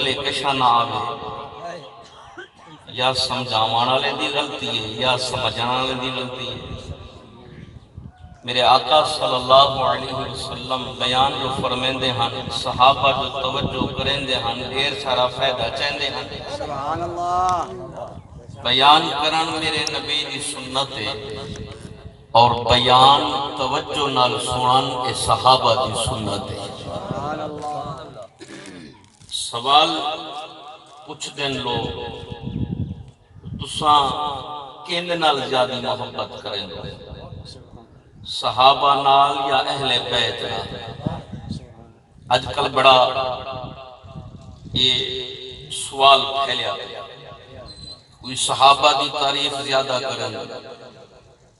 لے کشا نہ آوے یا سمجھاوان والے دی غلطی ہے یا سمجھان والے دی غلطی ہے۔ میرے آقا صلی اللہ علیہ وسلم بیان جو فرمیندے ہن، صحابہ جو توجہ کریندے ہن، ڈھیر سارا فائدہ چاہندے ہن۔ سبحان اللہ۔ بیان کرن میرے نبی دی سنت ہے اور بیان توجہ نال سنن اے صحابہ دی سنت ہے۔ سبحان اللہ۔ سوال پوچھ دین لوگ تساں کیندے نال زیادہ محبت کریں دو، صحابہ نال یا اہل بیت نال؟ آج کل بڑا یہ سوال پھیلیا گیا، کوئی صحابہ دی تعریف زیادہ کریں،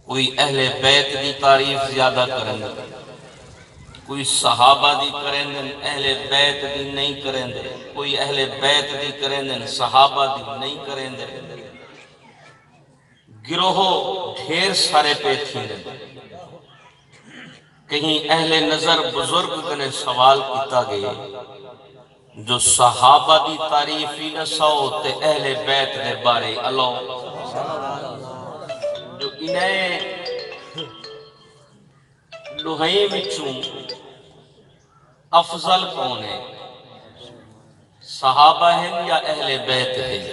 کوئی اہل بیت دی تعریف زیادہ کریں، کوئی صحابہ دی کریں دن اہل بیت دی نہیں کریں دن، کوئی اہل بیت دی کریں دن صحابہ دی نہیں کریں دن، گروہ ڈھیر سارے پہ تھی دن۔ کہیں اہل نظر بزرگ کنے سوال کیتا گئے جو صحابہ دی تعریفی نہ سو تے اہل بیت دے بارے اللہ جو انہیں لوہائی مچوں افضل کون ہے، صحابہ ہیں یا اہل بیت ہیں؟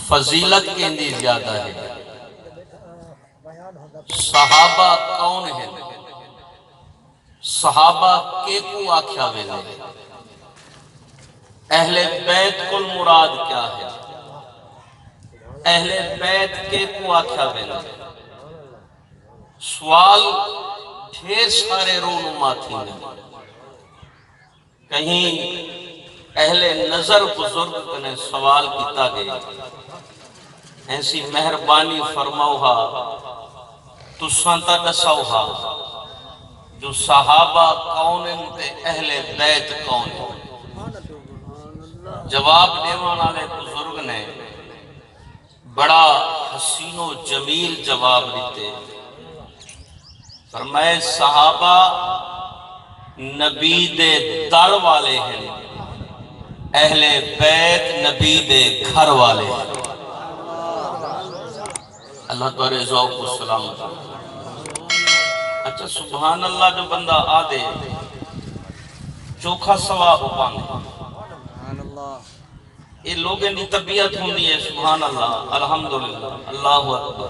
فضیلت کے اندی زیادہ ہے؟ صحابہ کون ہیں؟ صحابہ کے کو آکھیا ویلے؟ اہل بیت کل مراد کیا ہے؟ اہل بیت کے کو آکھیا ویلے؟ سوال ڈھیر سارے رونما تھی ہیں۔ کہیں اہل نظر بزرگ کنے سوال کیتا گئے، ایسی مہربانی فرماؤ ہا تو سانتا دساؤ ہا جو صحابہ کون ہیں تے اہل بیت کون ہیں؟ جواب دیوان والے بزرگ نے بڑا حسین و جمیل جواب دیتے، فرمائے صحابہ نبی دے در والے ہیں، اہل بیت نبی دے گھر والے ہیں۔ اللہ تعالی ذوق و سلامت۔ اچھا سبحان اللہ جو بندہ آدھے چوکھا ثواب پاندے، سبحان اللہ۔ یہ لوگوں کی طبیعت ہوندی ہے۔ سبحان اللہ، الحمدللہ، اللہ اکبر۔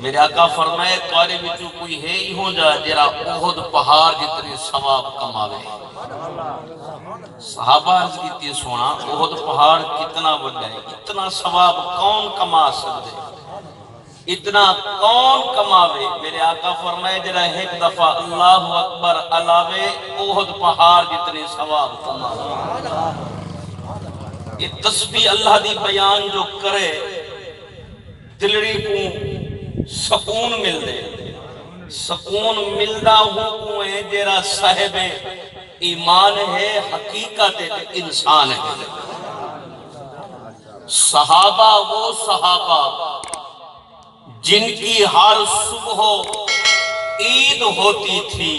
میرے آقا فرمائے توارے بچوں کوئی ہے ہی ہو جائے جرا احد پہاڑ جتنے ثواب کماوے۔ صحابہ عرض کیتی سونا احد پہاڑ کتنا بڑا ہے، اتنا ثواب کون کما سکتے، اتنا کون کماوے؟ میرے آقا فرمائے جرا ایک دفعہ اللہ اکبر علاوے احد پہاڑ جتنے ثواب کماوے۔ یہ تسبیح اللہ دی بیان جو کرے دلڑی کو سکون مل دے، سکون ملدا ہوں ہے جیرا صاحب ایمان ہے، حقیقت ہے، انسان ہے۔ صحابہ وہ صحابہ جن کی ہر صبح عید ہوتی تھی،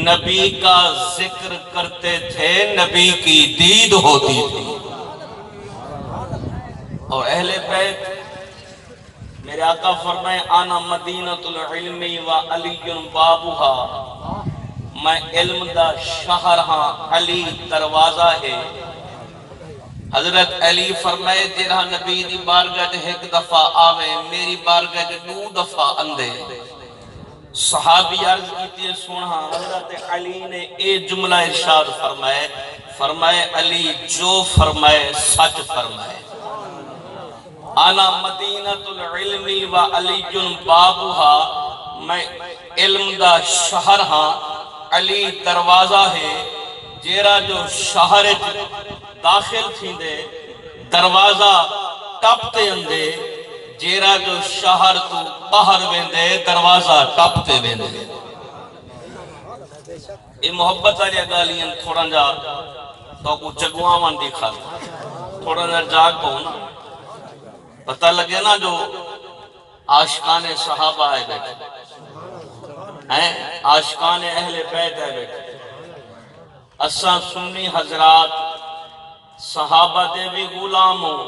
نبی کا ذکر کرتے تھے، نبی کی دید ہوتی تھی۔ اور اہل بیت میرے آقا فرمائے آنا مدینۃ العلم و علی بابھا، میں علم دا شہر ہاں، علی دروازہ ہے۔ حضرت علی فرمائے جرہا نبی دی بارگاہ ایک دفعہ آوے، میری بارگاہ 2 دفعہ اندے۔ صحابی عرض کیتی سونا حضرت علی نے اے جملہ ارشاد فرمائے، فرمائے علی جو فرمائے سچ فرمائے۔ آنا مدینۃ العلم و علی بابھا، میں علم دا شہر ہاں، علی دروازہ ہے۔ جیرا جو شہر داخل تھی دے دروازہ ٹپتے اندے، جیرا جو شہر تو باہر ویندے دروازہ ٹپتے ویندے۔ یہ محبت آلی گالیاں تھوڑا جا تو کو جگوان دکھا تھوڑا جا جاگ پہنا پتہ لگے نا جو عاشقان صحابہ آئے بیٹھے ہیں، عاشقان اہل بیت آئے بیٹھے۔ اساں سنی حضرات صحابہ دے بھی غلام ہوں،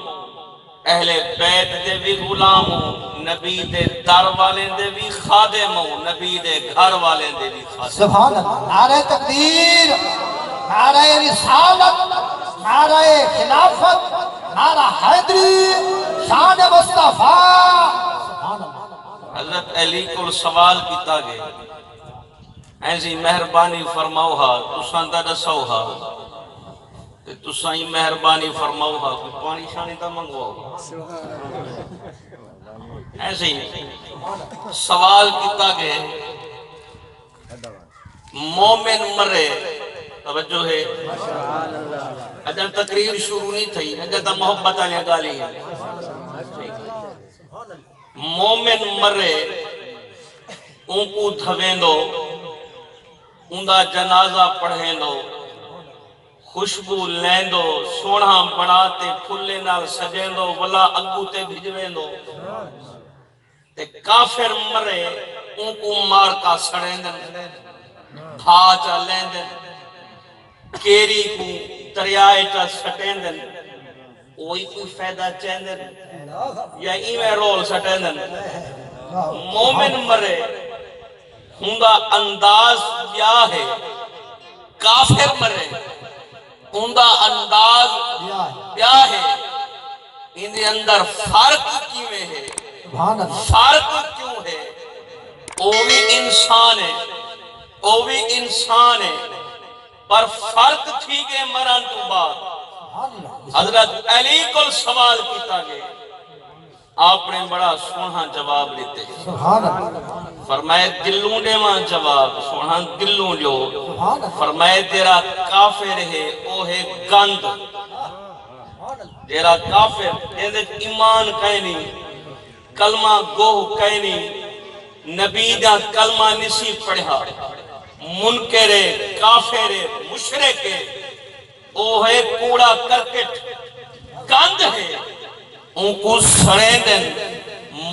اہل بیت دے بھی غلام ہوں، نبی دے در والے دے بھی خادم ہوں، نبی دے گھر والے دے بھی خادم۔ سبحان اللہ، نعرہ تکبیر، نعرہ رسالت، نعرہ خلافت، نعرہ حیدری، شان مصطفیٰ۔ سبحان اللہ۔ حضرت علی کو سوال کیتا گئے، ایسی مہربانی فرماؤ ہا تساں دا دسو ہا تے تساں ہی مہربانی فرماؤ ہا کوئی پانی شانی تا منگواؤ۔ ایسے ہی سوال کیتا گئے، مومن مرے، توجہ ہے اجل تقریر شروع نہیں تھی، اجل تا محبت آلیا گالی ہے۔ مومن مرے ان کو دھویں دو، ان دا جنازہ پڑھیں دو، خوشبو لین دو، سونا بڑھاتے پھلے نال سجیں دو، ولا اگو تے بھجویں دو۔ تے کافر مرے ان کو مار کا سڑیں دن، بھاچا لین دن، کیری کو دریائے چا سٹیں دن، وہی کوئی فائدہ چین دن یا ایمیں رول سٹیں دن۔ مومن مرے ہوندا انداز کیا ہے، کافر مرے ہوندا انداز کیا ہے، ان دے اندر فرق کیویں ہے، فرق کیوں ہے؟ وہ بھی انسان ہے، وہ بھی انسان ہے، پر فرق تھی کہ مرن تو بعد۔ حضرت علی کو سوال کیتا گئے، آپ نے بڑا سونا جواب لیتے ہیں۔ فرمائے دلوں دے ماں جواب، سونا دلوں جو فرمائے تیرا کافر ہے وہ ہے گند، تیرا کافر تیرے ایمان کہیں نہیں، کلمہ گوہ کہیں نہیں، نبی دا کلمہ نسی پڑھا، منکر کافر مشرک وہ ہے کوڑا کرکٹ گند ہے، ان کو سڑیں دن،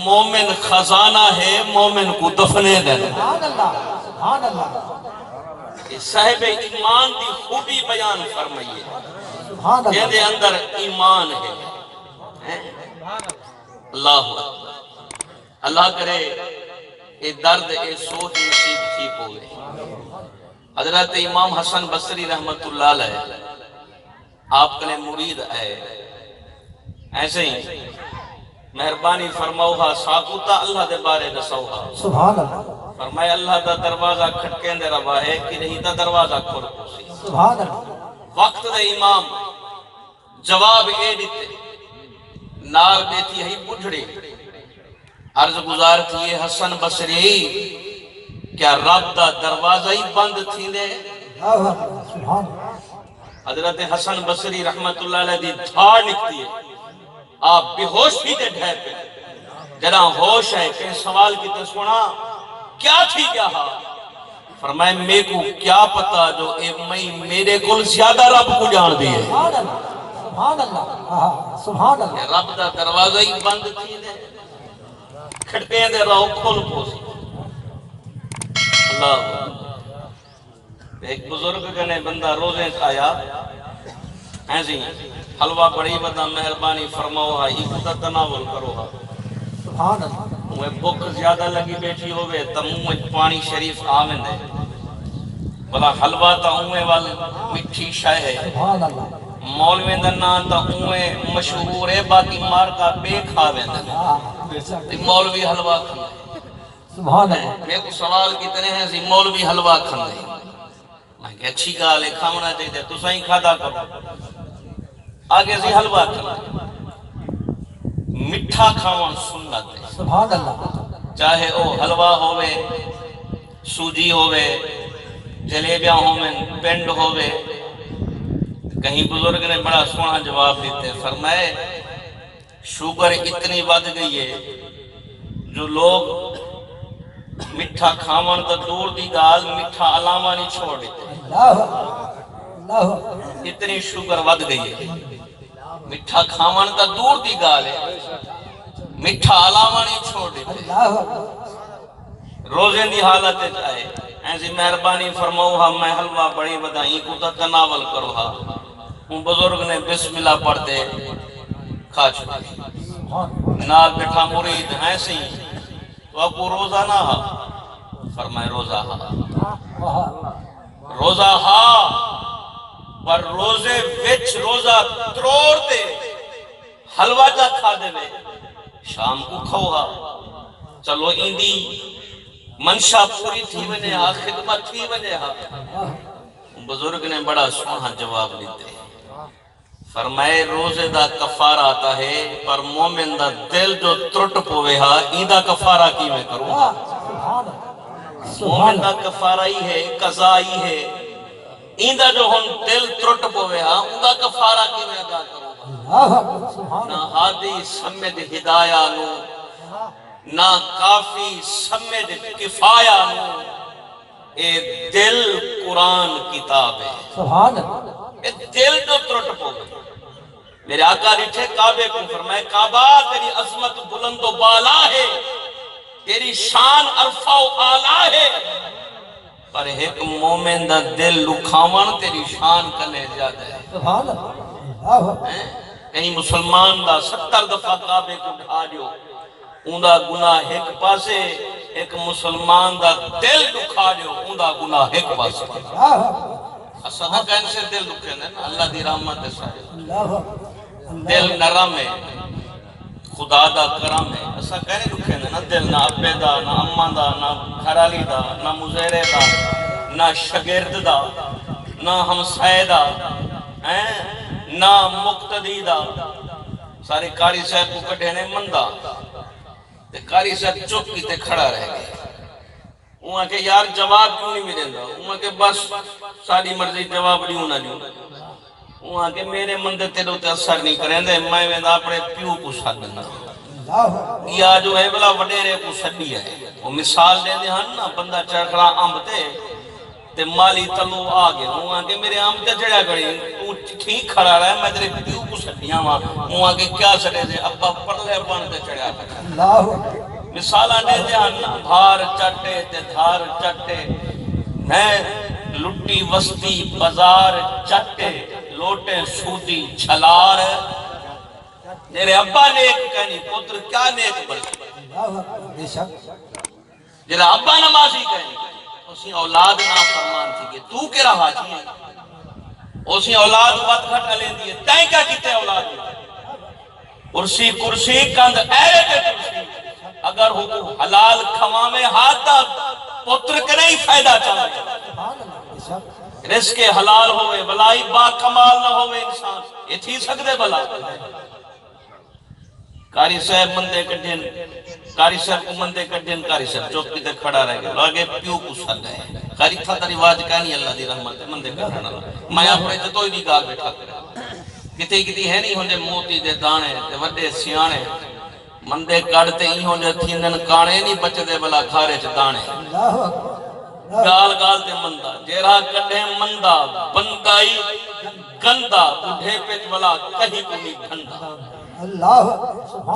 مومن خزانہ ہے، مومن کو دفنے دن۔ صاحب ایمان دی خوبی بیان فرمائیے، جن دے اندر ایمان ہے۔ اللہ اللہ کرے اے درد اے سوچ نصیب ٹھیک ہو گئے۔ حضرت امام حسن بصری رحمت اللہ علیہ آپ کے مرید ہے، ایسے ہی مہربانی فرماؤ ہا ساکوتا اللہ دے بارے دساؤ ہا۔ سبحان اللہ۔ فرمائے اللہ دا دروازہ کھٹکیں دے روا ہے کہ نہیں دا دروازہ کھول پوسی۔ سبحان اللہ۔ وقت دے امام جواب اے دیتے، نال بیتی ہے بڑھڑی، عرض گزار تھی حسن بصری کیا رب دا دروازہ ہی بند تھی دے؟ سبحان اللہ۔ حضرت حسن بصری رحمت اللہ علیہ دی دھاڑ نکتی ہے، آپ بے ہوش بھی دے ڈھے پہ جنا ہوش ہے کہ سوال کی تو سنا کیا تھی کیا ہا؟ فرمائے میں کو کیا پتا جو اے مئی میرے کل زیادہ رب کو جان دی ہے۔ سبحان اللہ، سبحان اللہ۔ رب دا دروازہ ہی بند تھی دے، کھٹکیں دے رہو کھول پوسی۔ اللہ ایک بزرگ کنے بندہ روزیں کھایا، ایسی حلوہ بڑی بدا مہربانی فرماؤ ہا، ایک تناول کرو ہا۔ سبحان اللہ۔ وہ بھوک زیادہ لگی بیٹھی ہوئے تا منہ پانی شریف آمن ہے، بلا حلوہ تا اوے وال مٹھی شاہ ہے، سبحان اللہ۔ مولوی دنا تا اوے مشہور ہے، باقی مار کا بے کھاوے دنا مولوی حلوہ کھانا ہے۔ سبحان اللہ۔ میں کو سوال کتنے ہیں سی مولوی حلوہ کھانا ہے، میں کہ اچھی گال ہے کھانا چاہیے تو سائیں کھادا کرو، آگے سی حلوہ کھانا ہے۔ مٹھا کھاون سنت ہے، سبحان اللہ۔ چاہے او حلوہ ہوئے، سوجی ہوئے، جلیبیاں ہوئے، پینڈ ہوئے۔ کہیں بزرگ نے بڑا سونا جواب دیتے، فرمائے شوگر اتنی ود گئی ہے جو لوگ مٹھا کھاون تو دور دی گال مٹھا علاوہ نہیں چھوڑ دیتے، اللہ۔ اتنی شوگر ود گئی ہے، مٹھا کھاون تو دور دی گال ہے، مٹھا علاوہ نہیں چھوڑ دیتے۔ روزیں دی حالت جائے ایسی مہربانی فرماؤ ہا میں حلوہ بڑی بدائیں کو تناول کرو ہا ان بزرگ نے بسم اللہ پڑھتے کھا چکے نال بٹھا مرید ایسے ہی تو آپ کو روزہ نہ ہا فرمائے روزہ ہا روزہ ہا پر روزے وچ روزہ تروڑ دے حلوہ جا کھا دے میں شام کو کھو ہا چلو ایندی منشا پوری تھی ونے ہا خدمت تھی ونے ہا بزرگ نے بڑا سونا جواب دیتے فرمائے روزے دا کفارہ آتا ہے پر مومن دا دل جو ترٹ پوے ہا ایدہ کفارہ کی میں کروں گا مومن دا کفارہ ہی ہے قضا ہی ہے ایندہ جو ہن دل ترٹ پوے ہا ایدہ کفارہ کی میں ادا کروں گا نہ ہادی سمجھ ہدایہ نو نہ کافی سمجھ کفایہ نو اے دل قرآن کتاب ہے سبحان اللہ اے دل جو ترٹ پوے میرے آقا رٹھے کعبے کو فرمائے کعبہ تیری عظمت بلند و بالا ہے تیری شان عرفہ و آلہ ہے پر ایک مومن دا دل لکھاون تیری شان کنے زیادہ ہے سبحان اللہ کہیں مسلمان دا 70 دفعہ کعبے کو ڈھا دیو اوندا گناہ ایک پاسے ایک مسلمان دا دل دکھا دیو اوندا گناہ ایک پاسے اسدہ کہن سے دل دکھے نا اللہ دی رحمت ہے دل نرم ہے خدا دا کرم ہے اسا کہنے دکھے نا دل نہ ابے دا نہ اماں دا نہ گھرالی دا نہ مزیرے دا نہ شگرد دا نہ ہمسائے دا نہ مقتدی دا سارے کاری صاحب کو کٹھے نے مندہ کاری صاحب چپ کی تے کھڑا رہ گئے وہاں کہ یار جواب کیوں نہیں ملے گا وہاں کہ بس ساری مرضی جواب لیوں نہ لیوں وہاں کہ میرے مندے تیرے تے اثر نہیں کریں دے میں اپنے پیو کو ساتھ یا جو ہے بلا وڈیرے کو سڈی ہے وہ مثال دے دے ہن نا بندہ چڑھا امب تے مالی تلو آگے وہاں کہ میرے امب تے چڑھا کڑی تو ٹھیک کھڑا رہا ہے میں تیرے پیو کو سڈیاں وہاں کہ کیا سڑے دے ابا پڑھلے بان تے چڑھا کڑا مثال آنے دے ہن نا دھار چٹے تے دھار چٹے لٹی وستی بازار چٹے لوٹے سودی چھلار میرے ابا نیک کہنی پتر کیا نیک بڑھتی جیرا ابا نمازی کہنی اسی اولاد نا فرمان تھی کہ تو کے رہا جی اسی اولاد وقت گھٹ لیں دیئے تائیں کیا کیتے اولاد کرسی کرسی کند ایرے تے کرسی اگر ہو حلال کھوا میں ہاتھ دا پتر کرے ہی فائدہ چاہتا رزق حلال ہوئے بلائی با کمال نہ ہوئے انسان یہ تھی سکتے بلا کاری صاحب مندے کٹھن کاری صاحب کو مندے کٹھن کاری صاحب چوک کی تے کھڑا رہ گئے لاگے پیو کو سر گئے کاری تھا تا رواج کہنی اللہ دی رحمت ہے مندے کٹھن میں اپنے جتوئی دی گال بیٹھا کرا کتے کتی ہے نہیں ہوندے موتی دے دانے تے وڈے سیانے مندے کڑتے ہی ہوندے تھیندن کانے نہیں بچدے بلا کھارے چ دانے گال گال تے مندہ جیرا کٹھے مندہ بندائی گندہ بڑھے پیچ بلا کہیں کو نہیں گھندہ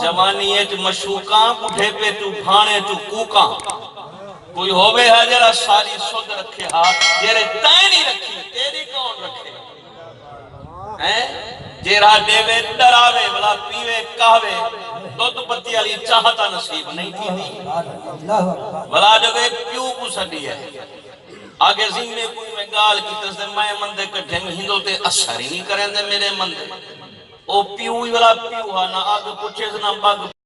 جوانی ایچ مشوکاں بڑھے پیچ بھانے چو کوکاں کوئی ہوئے ہے جرا ساری سود رکھے ہاتھ جیرے تائیں نہیں رکھی تیری کون رکھے جیرا دیوے ڈراوے بلا پیوے کہوے دودھ پتی علی چاہتا نصیب نہیں تھی دی بلا جو گئے پیو کو سڈی ہے آگے زین میں کوئی میں گال کی تصدر میں مندے کٹھے میں ہندو تے اثر ہی نہیں کریں دے میرے مندے او پیو ہی بلا پیو ہا نہ آگ پوچھے سے نہ بگ